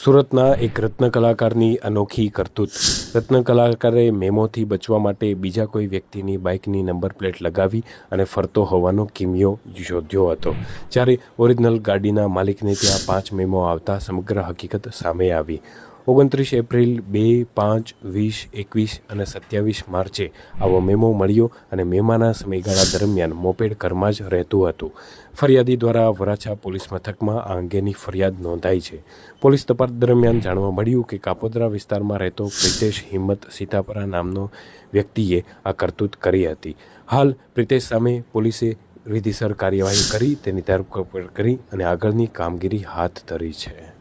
સુરતના એક રત્ન કલાકારની અનોખી કરતૂત. રત્ન કલાકારે મેમોથી બચવા માટે બીજા કોઈ વ્યક્તિની બાઇકની નંબર પ્લેટ લગાવી અને ફરતો હોવાનો કિમિયો શોધ્યો હતો. જ્યારે ઓરિજિનલ ગાડીના માલિકને ત્યાં 5 મેમો આવતા સમગ્ર હકીકત સામે આવી. 29 એપ્રિલ, 2, 5, 20, 21 અને 27 માર્ચે આવો મેમો મળ્યો અને મેમાના સમયગાળા દરમિયાન મોપેડ ઘરમાં જ રહેતું હતું. ફરિયાદી દ્વારા વરાછા પોલીસ મથકમાં આ અંગેની ફરિયાદ નોંધાઈ છે. પોલીસ તપાસ દરમિયાન જાણવા મળ્યું કે કાપોદ્રા વિસ્તારમાં રહેતો પ્રિતેશ હિંમત સીતાપરા નામનો વ્યક્તિએ આ કરતૂત કરી હતી. હાલ પ્રિતેશ સામે પોલીસે વિધિસર કાર્યવાહી કરી તેની ધરપકડ કરી અને આગળની કામગીરી હાથ ધરી છે.